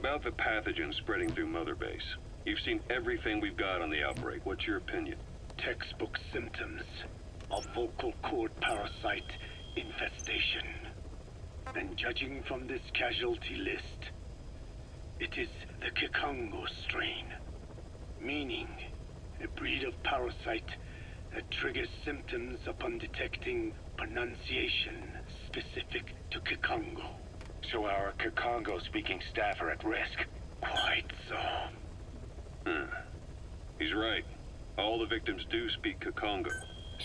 About the pathogen spreading through Mother Base. You've seen everything we've got on the outbreak. What's your opinion? Textbook symptoms of vocal cord parasite infestation. And judging from this casualty list, it is the Kikongo strain, meaning a breed of parasite that triggers symptoms upon detecting pronunciation specific to Kikongo. So our Kikongo-speaking staff are at risk? Quite so. He's right. All the victims do speak Kikongo.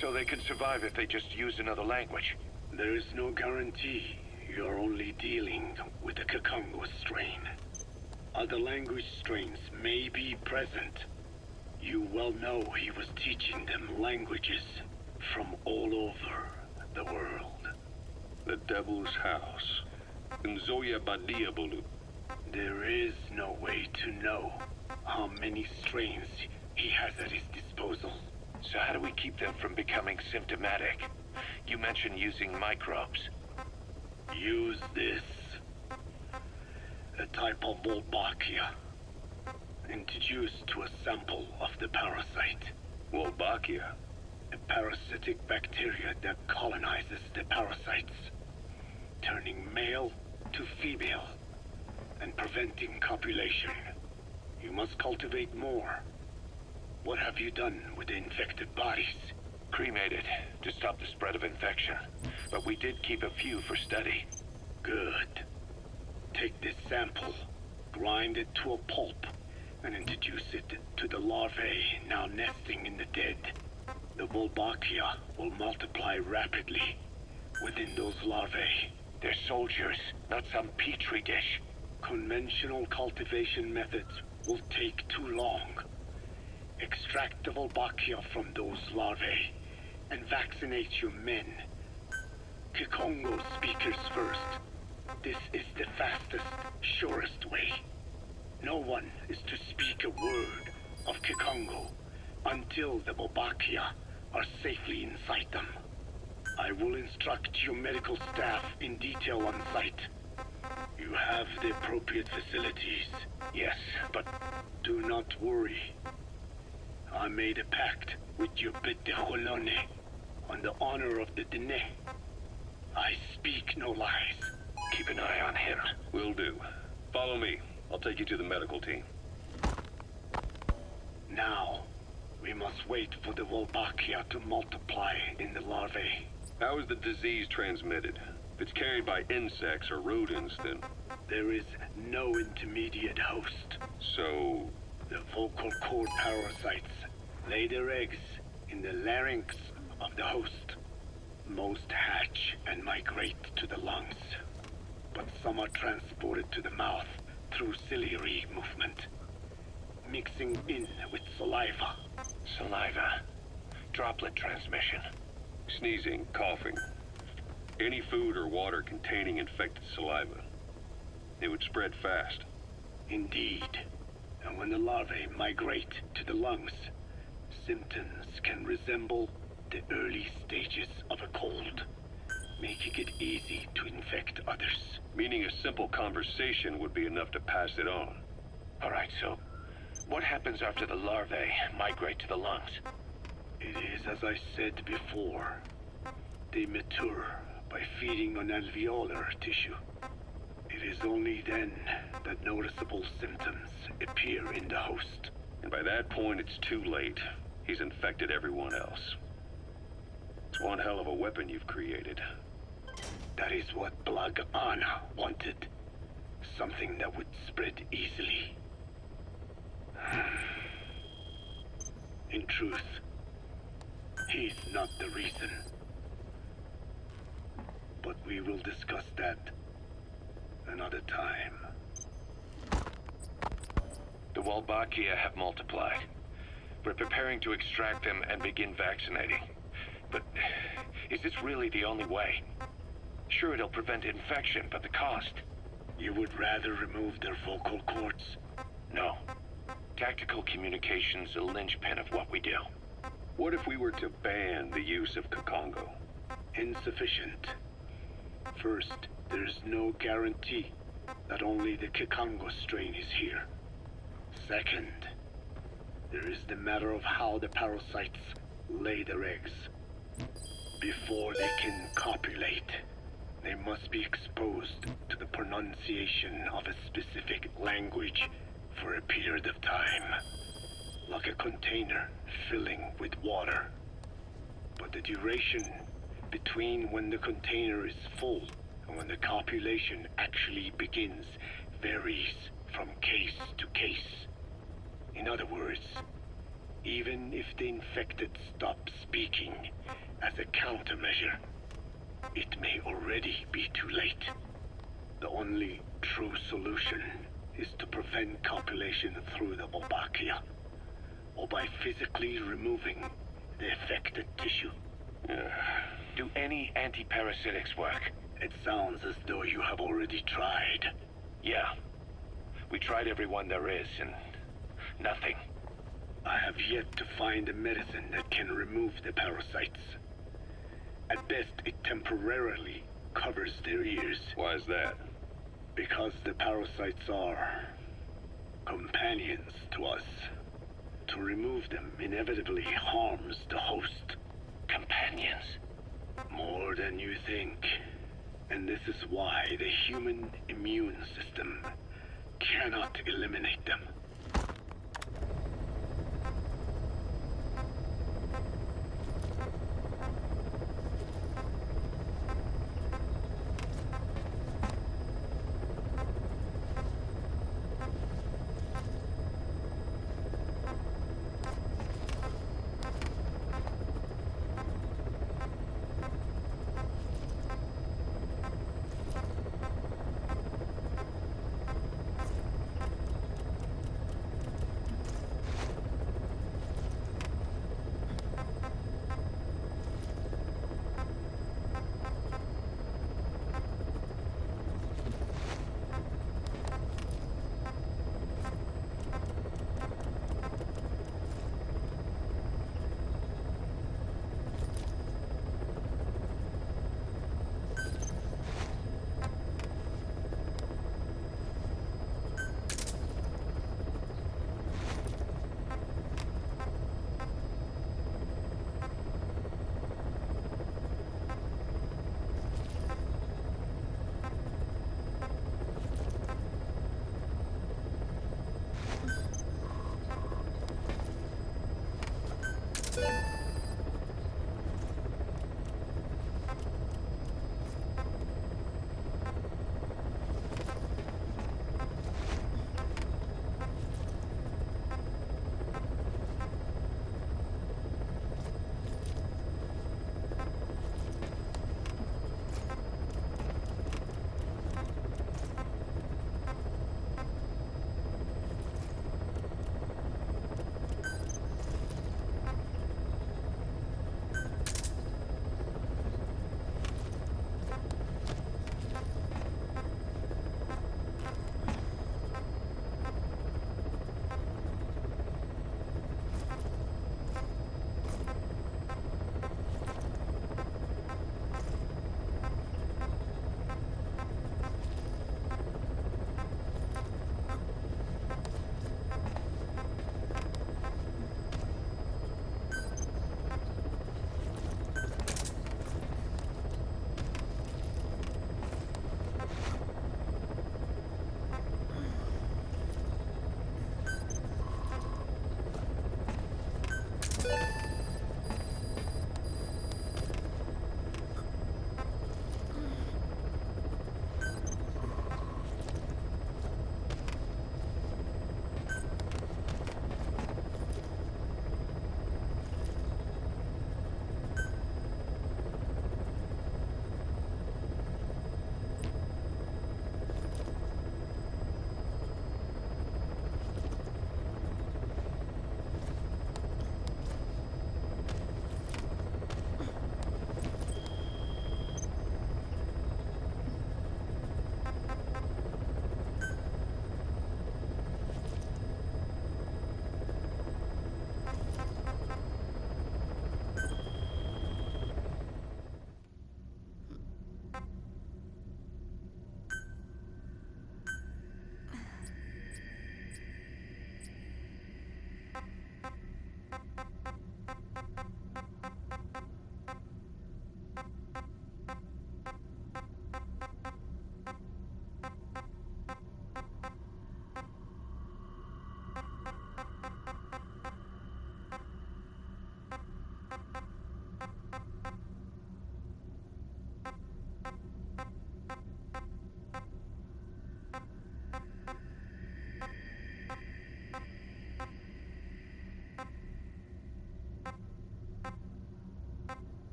So they can survive if they just use another language? There is no guarantee. You're only dealing with the Kikongo strain. Other language strains may be present. You well know he was teaching them languages from all over the world. The Devil's House. Nzoya Badiabulu. There is no way to know how many strains he has at his disposal. So how do we keep them from becoming symptomatic? You mentioned using microbes. Use this. A type of Wolbachia. Introduced to a sample of the parasite. Wolbachia? A parasitic bacteria that colonizes the parasites, turning male to female and preventing copulation. You must cultivate more. What have you done with the infected bodies? Cremated to stop the spread of infection, but we did keep a few for study. Good. Take this sample, grind it to a pulp, and introduce it to the larvae now nesting in the dead. The Wolbachia will multiply rapidly within those larvae. They're soldiers, not some petri dish. Conventional cultivation methods will take too long. Extract the Wolbachia from those larvae and vaccinate your men. Kikongo speakers first. This is the fastest, surest way. No one is to speak a word of Kikongo until the Wolbachia are safely inside them. I will instruct your medical staff in detail on site. You have the appropriate facilities. Yes, but do not worry. I made a pact with your bit de Holone on the honor of the Dene. I speak no lies. Keep an eye on him. Will do. Follow me. I'll take you to the medical team. Now, we must wait for the Wolbachia to multiply in the larvae. How is the disease transmitted? If it's carried by insects or rodents, then... There is no intermediate host. So... The vocal cord parasites lay their eggs in the larynx of the host. Most hatch and migrate to the lungs, but some are transported to the mouth through ciliary movement, mixing in with saliva. Saliva. Droplet transmission. Sneezing, coughing. Any food or water containing infected saliva. It would spread fast. Indeed. And when the larvae migrate to the lungs, symptoms can resemble the early stages of a cold, making it easy to infect others. Meaning a simple conversation would be enough to pass it on. All right, so what happens after the larvae migrate to the lungs? It is as I said before. They mature by feeding on alveolar tissue. It is only then that noticeable symptoms appear in the host. And by that point, it's too late. He's infected everyone else. It's one hell of a weapon you've created. That is what Blag Ana wanted. Something that would spread easily. In truth, he's not the reason. But we will discuss that another time. The Wolbachia have multiplied. We're preparing to extract them and begin vaccinating. But is this really the only way? Sure, it'll prevent infection, but the cost? You would rather remove their vocal cords? No. Tactical communication's a linchpin of what we do. What if we were to ban the use of Kikongo? Insufficient. First, there's no guarantee that only the Kikongo strain is here. Second, there is the matter of how the parasites lay their eggs. Before they can copulate, they must be exposed to the pronunciation of a specific language for a period of time, like a container filling with water. But the duration between when the container is full and when the copulation actually begins varies from case to case. In other words, even if the infected stop speaking as a countermeasure, it may already be too late. The only true solution is to prevent copulation through the Wolbachia, or by physically removing the affected tissue. Do any antiparasitics work? It sounds as though you have already tried. Yeah. We tried every one there is, and nothing. I have yet to find a medicine that can remove the parasites. At best, it temporarily covers their ears. Why is that? Because the parasites are companions to us. To remove them inevitably harms the host. Companions? More than you think. And this is why the human immune system cannot eliminate them.